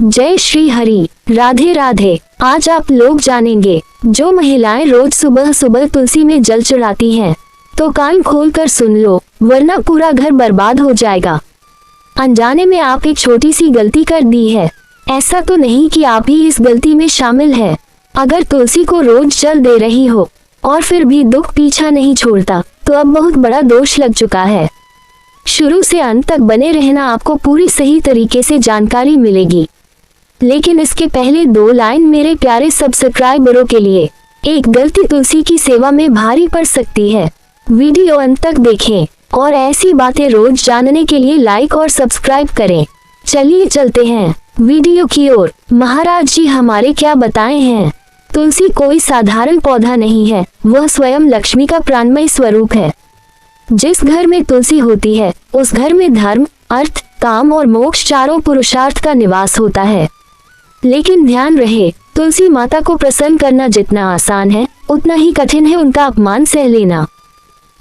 जय श्री हरि, राधे राधे। आज आप लोग जानेंगे, जो महिलाएं रोज सुबह सुबह तुलसी में जल चढ़ाती हैं, तो कान खोल कर सुन लो, वरना पूरा घर बर्बाद हो जाएगा। अनजाने में आप एक छोटी सी गलती कर दी है। ऐसा तो नहीं कि आप ही इस गलती में शामिल है। अगर तुलसी को रोज जल दे रही हो और फिर भी दुख पीछा नहीं छोड़ता, तो अब बहुत बड़ा दोष लग चुका है। शुरू से अंत तक बने रहना, आपको पूरी सही तरीके से जानकारी मिलेगी। लेकिन इसके पहले 2 लाइन मेरे प्यारे सब्सक्राइबरों के लिए। एक गलती तुलसी की सेवा में भारी पड़ सकती है। वीडियो अंत तक देखें और ऐसी बातें रोज जानने के लिए लाइक और सब्सक्राइब करें। चलिए चलते हैं वीडियो की ओर। महाराज जी हमारे क्या बताए हैं। तुलसी कोई साधारण पौधा नहीं है, वह स्वयं लक्ष्मी का प्राणमय स्वरूप है। जिस घर में तुलसी होती है, उस घर में धर्म, अर्थ, काम और मोक्ष चारों पुरुषार्थ का निवास होता है। लेकिन ध्यान रहे, तुलसी माता को प्रसन्न करना जितना आसान है, उतना ही कठिन है उनका अपमान सह लेना।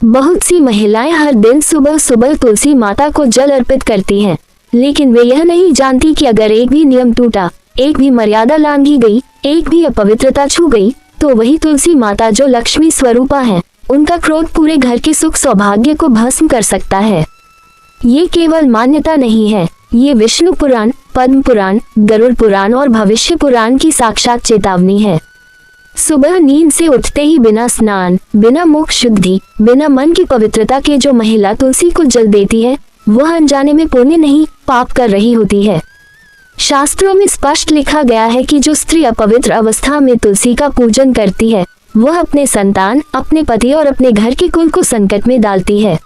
बहुत सी महिलाएं हर दिन सुबह सुबह तुलसी माता को जल अर्पित करती हैं, लेकिन वे यह नहीं जानती कि अगर एक भी नियम टूटा, एक भी मर्यादा लांघी गई, एक भी अपवित्रता छू गई, तो वही तुलसी माता जो लक्ष्मी स्वरूपा है, उनका क्रोध पूरे घर के सुख सौभाग्य को भस्म कर सकता है। ये केवल मान्यता नहीं है, ये विष्णु पुराण, पद्म पुराण, गरुड़ पुराण और भविष्य पुराण की साक्षात चेतावनी है। सुबह नींद से उठते ही बिना स्नान, बिना मुख शुद्धि, बिना मन की पवित्रता के जो महिला तुलसी को जल देती है, वह अनजाने में पुण्य नहीं, पाप कर रही होती है। शास्त्रों में स्पष्ट लिखा गया है कि जो स्त्री अपवित्र अवस्था में तुलसी का पूजन करती है, वह अपने संतान, अपने पति और अपने घर के कुल को संकट में डालती है।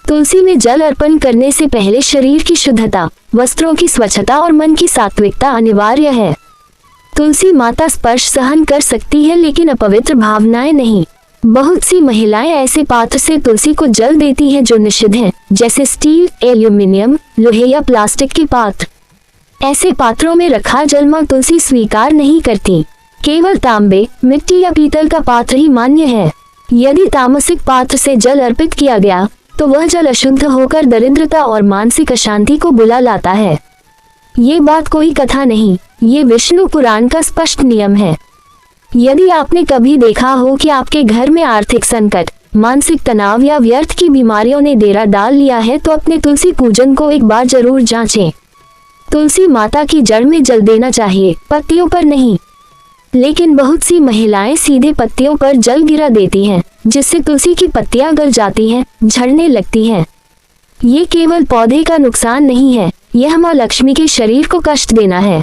तुलसी में जल अर्पण करने से पहले शरीर की शुद्धता, वस्त्रों की स्वच्छता और मन की सात्विकता अनिवार्य है। तुलसी माता स्पर्श सहन कर सकती है, लेकिन अपवित्र भावनाएं नहीं। बहुत सी महिलाएं ऐसे पात्र से तुलसी को जल देती हैं जो निषिद्ध हैं, जैसे स्टील, एल्यूमिनियम, लोहे या प्लास्टिक के पात्र। ऐसे पात्रों में रखा जल मां तुलसी स्वीकार नहीं करती। केवल तांबे, मिट्टी या पीतल का पात्र ही मान्य है। यदि तामसिक पात्र से जल अर्पित किया गया, तो वह जल अशुद्ध होकर दरिद्रता और मानसिक अशांति को बुला लाता है। ये बात कोई कथा नहीं, ये विष्णु पुराण का स्पष्ट नियम है। यदि आपने कभी देखा हो कि आपके घर में आर्थिक संकट, मानसिक तनाव या व्यर्थ की बीमारियों ने डेरा डाल लिया है, तो अपने तुलसी पूजन को एक बार जरूर जांचें। तुलसी माता की जड़ में जल देना चाहिए, पत्तियों पर नहीं। लेकिन बहुत सी महिलाएं सीधे पत्तियों पर जल गिरा देती हैं, जिससे तुलसी की पत्तियां गल जाती हैं, झड़ने लगती हैं। ये केवल पौधे का नुकसान नहीं है, यह माँ लक्ष्मी के शरीर को कष्ट देना है।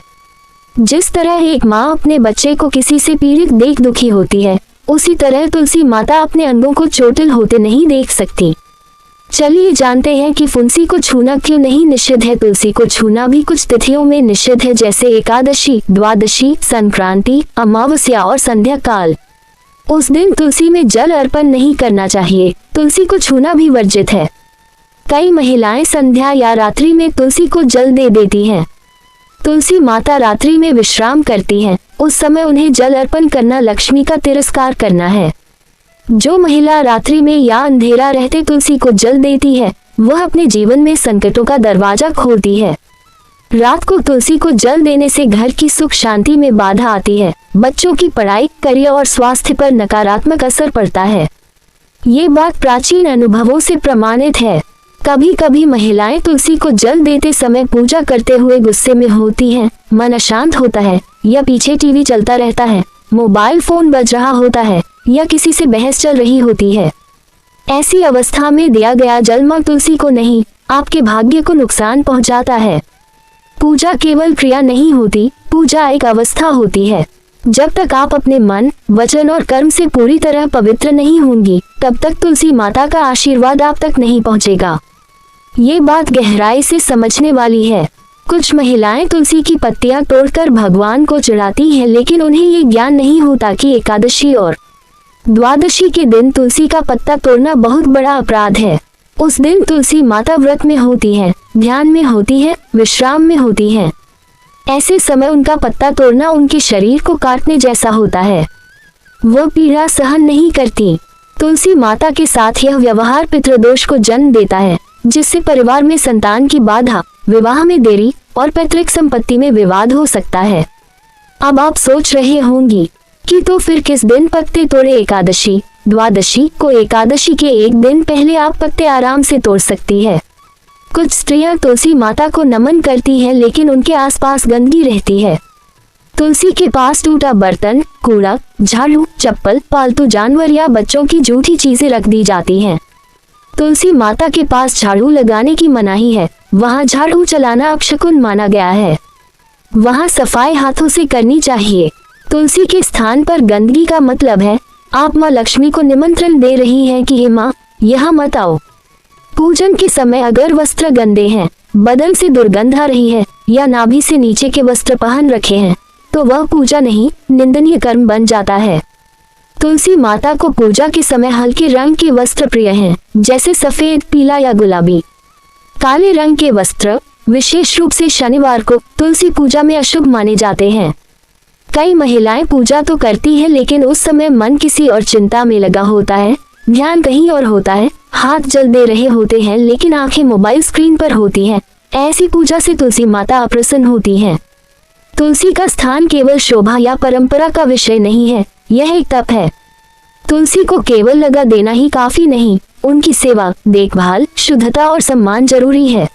जिस तरह एक माँ अपने बच्चे को किसी से पीड़ित देख दुखी होती है, उसी तरह तुलसी माता अपने अंगों को चोटिल होते नहीं देख सकती। चलिए जानते हैं कि तुलसी को छूना क्यों नहीं निषिद्ध है। तुलसी को छूना भी कुछ तिथियों में निषिद्ध है, जैसे एकादशी, द्वादशी, संक्रांति, अमावस्या और संध्या काल। उस दिन तुलसी में जल अर्पण नहीं करना चाहिए। तुलसी को छूना भी वर्जित है। कई महिलाएं संध्या या रात्रि में तुलसी को जल दे देती हैं। तुलसी माता रात्रि में विश्राम करती हैं, उस समय उन्हें जल अर्पण करना लक्ष्मी का तिरस्कार करना है। जो महिला रात्रि में या अंधेरा रहते तुलसी को जल देती है, वह अपने जीवन में संकटों का दरवाजा खोलती है। रात को तुलसी को जल देने से घर की सुख शांति में बाधा आती है, बच्चों की पढ़ाई, करियर और स्वास्थ्य पर नकारात्मक असर पड़ता है। ये बात प्राचीन अनुभवों से प्रमाणित है। कभी कभी महिलाएं तुलसी को जल देते समय पूजा करते हुए गुस्से में होती हैं, मन अशांत होता है, या पीछे टीवी चलता रहता है, मोबाइल फोन बज रहा होता है, या किसी से बहस चल रही होती है। ऐसी अवस्था में दिया गया जल मां तुलसी को नहीं, आपके भाग्य को नुकसान पहुंचाता है। पूजा केवल क्रिया नहीं होती, पूजा एक अवस्था होती है। जब तक आप अपने मन, वचन और कर्म से पूरी तरह पवित्र नहीं होंगी, तब तक तुलसी माता का आशीर्वाद आप तक नहीं पहुंचेगा। ये बात गहराई से समझने वाली है। कुछ महिलाएं तुलसी की पत्तियां तोड़कर भगवान को चढ़ाती हैं, लेकिन उन्हें ये ज्ञान नहीं होता कि एकादशी और द्वादशी के दिन तुलसी का पत्ता तोड़ना बहुत बड़ा अपराध है। उस दिन तुलसी माता व्रत में होती है, ध्यान में होती है, विश्राम में होती है। ऐसे समय उनका पत्ता तोड़ना उनके शरीर को काटने जैसा होता है। वह पीड़ा सहन नहीं करती। तुलसी माता के साथ यह व्यवहार पितृदोष को जन्म देता है, जिससे परिवार में संतान की बाधा, विवाह में देरी, और पैतृक संपत्ति में विवाद हो सकता है। अब आप सोच रहे होंगी कि तो फिर किस दिन पत्ते तोड़े? एकादशी, द्वादशी को एकादशी के एक दिन पहले आप पत्ते आराम से तोड़ सकती है। कुछ स्त्रियां तुलसी माता को नमन करती हैं, लेकिन उनके आसपास गंदगी रहती है। तुलसी के पास टूटा बर्तन, कूड़ा, झाड़ू, चप्पल, पालतू जानवर या बच्चों की जूठी चीजें रख दी जाती हैं। तुलसी माता के पास झाड़ू लगाने की मनाही है। वहाँ झाड़ू चलाना अपशकुन माना गया है। वहाँ सफाई हाथों से करनी चाहिए। तुलसी के स्थान पर गंदगी का मतलब है आप माँ लक्ष्मी को निमंत्रण दे रही हैं कि हे माँ, यहाँ मत आओ। पूजन के समय अगर वस्त्र गंदे हैं, बदन से दुर्गंध आ रही है या नाभि से नीचे के वस्त्र पहन रखे हैं, तो वह पूजा नहीं, निंदनीय कर्म बन जाता है। तुलसी माता को पूजा के समय हल्के रंग के वस्त्र प्रिय हैं, जैसे सफेद, पीला या गुलाबी। काले रंग के वस्त्र विशेष रूप से शनिवार को तुलसी पूजा में अशुभ माने जाते हैं। कई महिलाएं पूजा तो करती हैं, लेकिन उस समय मन किसी और चिंता में लगा होता है, ध्यान कहीं और होता है, हाथ जल दे रहे होते हैं लेकिन आंखें मोबाइल स्क्रीन पर होती हैं। ऐसी पूजा से तुलसी माता अप्रसन्न होती हैं। तुलसी का स्थान केवल शोभा या परंपरा का विषय नहीं है, यह एक तप है। तुलसी को केवल लगा देना ही काफी नहीं, उनकी सेवा, देखभाल, शुद्धता और सम्मान जरूरी है।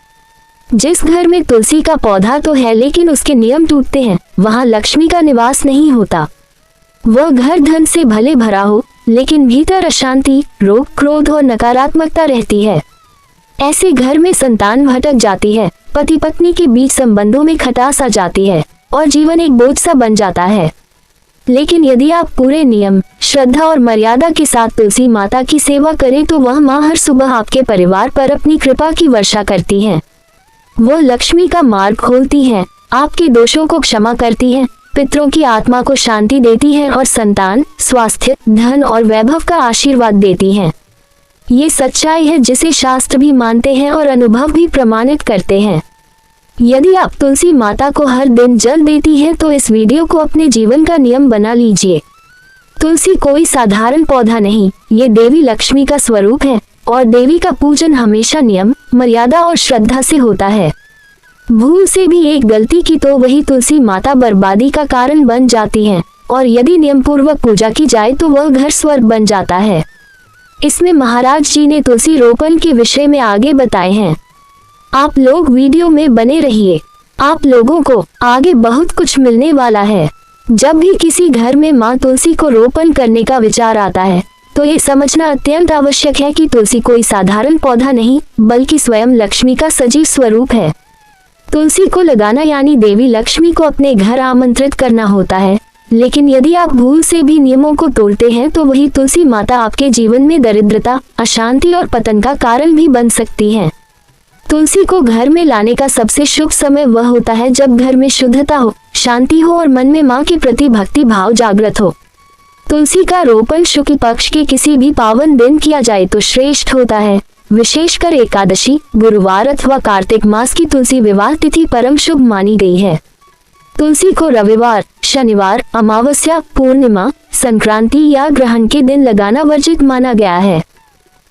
जिस घर में तुलसी का पौधा तो है लेकिन उसके नियम टूटते हैं, वहाँ लक्ष्मी का निवास नहीं होता। वह घर धन से भले भरा हो, लेकिन भीतर अशांति, रोग, क्रोध और नकारात्मकता रहती है। ऐसे घर में संतान भटक जाती है, पति पत्नी के बीच संबंधों में खटास आ जाती है और जीवन एक बोझ सा बन जाता है। लेकिन यदि आप पूरे नियम, श्रद्धा और मर्यादा के साथ तुलसी माता की सेवा करें तो वह माँ हर सुबह आपके परिवार पर अपनी कृपा की वर्षा करती हैं। वो लक्ष्मी का मार्ग खोलती हैं, आपके दोषों को क्षमा करती हैं, पितरों की आत्मा को शांति देती हैं और संतान, स्वास्थ्य, धन और वैभव का आशीर्वाद देती हैं। ये सच्चाई है जिसे शास्त्र भी मानते हैं और अनुभव भी प्रमाणित करते हैं। यदि आप तुलसी माता को हर दिन जल देती हैं तो इस वीडियो को अपने जीवन का नियम बना लीजिए। तुलसी कोई साधारण पौधा नहीं, ये देवी लक्ष्मी का स्वरूप है और देवी का पूजन हमेशा नियम, मर्यादा और श्रद्धा से होता है। भूल से भी एक गलती की तो वही तुलसी माता बर्बादी का कारण बन जाती हैं, और यदि नियम पूर्वक पूजा की जाए तो वह घर स्वर्ग बन जाता है। इसमें महाराज जी ने तुलसी रोपण के विषय में आगे बताए हैं। आप लोग वीडियो में बने रहिए, आप लोगों को आगे बहुत कुछ मिलने वाला है। जब भी किसी घर में माँ तुलसी को रोपण करने का विचार आता है तो ये समझना अत्यंत आवश्यक है कि तुलसी कोई साधारण पौधा नहीं, बल्कि स्वयं लक्ष्मी का सजीव स्वरूप है। तुलसी को लगाना यानी देवी लक्ष्मी को अपने घर आमंत्रित करना होता है। लेकिन यदि आप भूल से भी नियमों को तोड़ते हैं तो वही तुलसी माता आपके जीवन में दरिद्रता, अशांति और पतन का कारण भी बन सकती है। तुलसी को घर में लाने का सबसे शुभ समय वह होता है जब घर में शुद्धता हो, शांति हो और मन में माँ के प्रति भक्ति भाव जागृत हो। तुलसी का रोपण शुक्ल पक्ष के किसी भी पावन दिन किया जाए तो श्रेष्ठ होता है। विशेषकर एकादशी, गुरुवार अथवा कार्तिक मास की तुलसी विवाह तिथि परम शुभ मानी गई है। तुलसी को रविवार, शनिवार, अमावस्या, पूर्णिमा, संक्रांति या ग्रहण के दिन लगाना वर्जित माना गया है।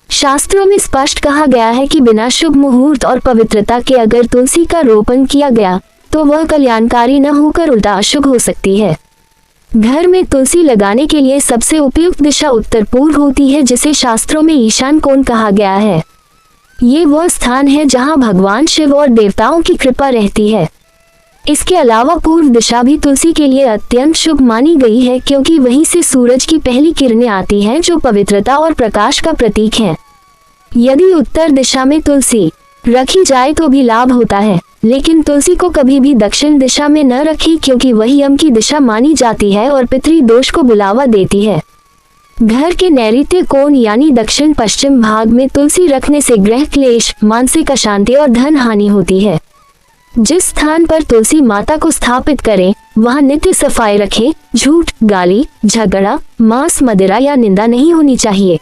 शास्त्रों में स्पष्ट कहा गया है कि बिना शुभ मुहूर्त और पवित्रता के अगर तुलसी का रोपण किया गया तो वह कल्याणकारी न होकर उल्टा अशुभ हो सकती है। घर में तुलसी लगाने के लिए सबसे उपयुक्त दिशा उत्तर पूर्व होती है, जिसे शास्त्रों में ईशान कोण कहा गया है। ये वह स्थान है जहां भगवान शिव और देवताओं की कृपा रहती है। इसके अलावा पूर्व दिशा भी तुलसी के लिए अत्यंत शुभ मानी गई है, क्योंकि वहीं से सूरज की पहली किरणें आती हैं जो पवित्रता और प्रकाश का प्रतीक है। यदि उत्तर दिशा में तुलसी रखी जाए तो भी लाभ होता है, लेकिन तुलसी को कभी भी दक्षिण दिशा में न रखी, क्योंकि वही यम की दिशा मानी जाती है और पितृ दोष को बुलावा देती है। घर के नैऋत्य कोण यानी दक्षिण पश्चिम भाग में तुलसी रखने से ग्रह क्लेश, मानसिक अशांति और धन हानि होती है। जिस स्थान पर तुलसी माता को स्थापित करें वहां नित्य सफाई रखें, झूठ, गाली, झगड़ा, मांस, मदिरा या निंदा नहीं होनी चाहिए।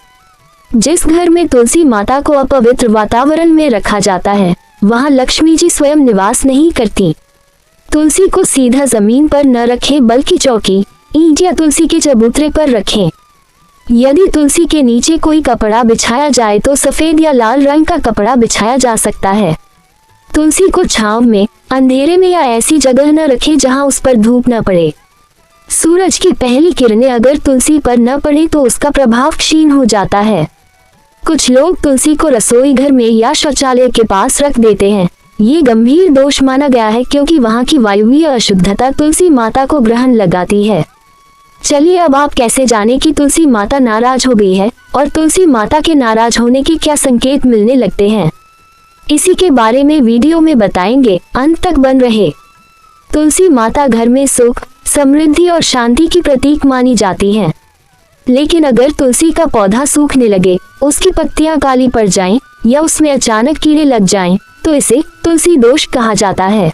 जिस घर में तुलसी माता को अपवित्र वातावरण में रखा जाता है वहां लक्ष्मी जी स्वयं निवास नहीं करती। तुलसी को सीधा जमीन पर न रखें, बल्कि चौकी, ईंट या तुलसी के चबूतरे पर रखें। यदि तुलसी के नीचे कोई कपड़ा बिछाया जाए तो सफेद या लाल रंग का कपड़ा बिछाया जा सकता है। तुलसी को छांव में, अंधेरे में या ऐसी जगह न रखें जहां उस पर धूप न पड़े। सूरज की पहली किरणें अगर तुलसी पर न पड़े तो उसका प्रभाव क्षीण हो जाता है। कुछ लोग तुलसी को रसोई घर में या शौचालय के पास रख देते हैं। ये गंभीर दोष माना गया है क्योंकि वहां की वायुवीय अशुद्धता तुलसी माता को ग्रहण लगाती है। चलिए अब आप कैसे जाने कि तुलसी माता नाराज हो गई है और तुलसी माता के नाराज होने के क्या संकेत मिलने लगते हैं, इसी के बारे में वीडियो में बताएंगे, अंत तक बन रहे। तुलसी माता घर में सुख, समृद्धि और शांति की प्रतीक मानी जाती हैं। लेकिन अगर तुलसी का पौधा सूखने लगे, उसकी पत्तियां काली पड़ जाएं या उसमें अचानक कीड़े लग जाएं, तो इसे तुलसी दोष कहा जाता है।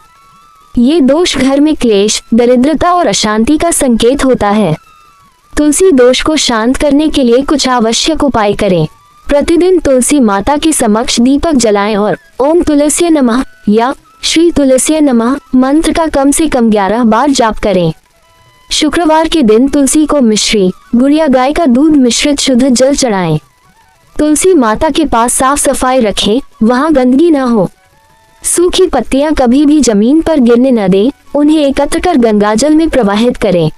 ये दोष घर में क्लेश, दरिद्रता और अशांति का संकेत होता है। तुलसी दोष को शांत करने के लिए कुछ आवश्यक उपाय करें। प्रतिदिन तुलसी माता के समक्ष दीपक जलाएं और ओम तुलसी नमः या श्री तुलसी नमः मंत्र का कम से कम 11 बार जाप करें। शुक्रवार के दिन तुलसी को मिश्री, गुड़ या गाय का दूध मिश्रित शुद्ध जल चढ़ाएं। तुलसी माता के पास साफ सफाई रखें, वहां गंदगी न हो। सूखी पत्तियां कभी भी जमीन पर गिरने न दें, उन्हें एकत्र कर गंगाजल में प्रवाहित करें।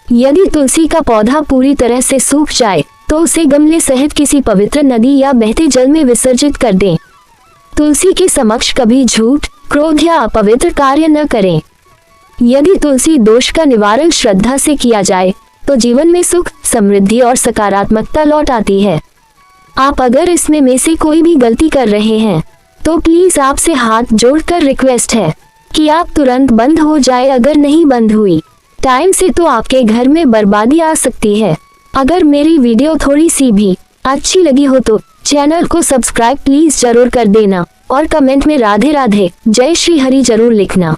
यदि तुलसी का पौधा पूरी तरह से सूख जाए तो उसे गमले सहित किसी पवित्र नदी या बहते जल में विसर्जित कर दें। तुलसी के समक्ष कभी झूठ, क्रोध या अपवित्र कार्य न करें। यदि तुलसी दोष का निवारण श्रद्धा से किया जाए तो जीवन में सुख, समृद्धि और सकारात्मकता लौट आती है। आप अगर इसमें में से कोई भी गलती कर रहे हैं तो प्लीज आपसे हाथ जोड़कर रिक्वेस्ट है कि आप तुरंत बंद हो जाए। अगर नहीं बंद हुई टाइम से तो आपके घर में बर्बादी आ सकती है। अगर मेरी वीडियो थोड़ी सी भी अच्छी लगी हो तो चैनल को सब्सक्राइब प्लीज जरूर कर देना और कमेंट में राधे राधे, जय श्री हरि जरूर लिखना।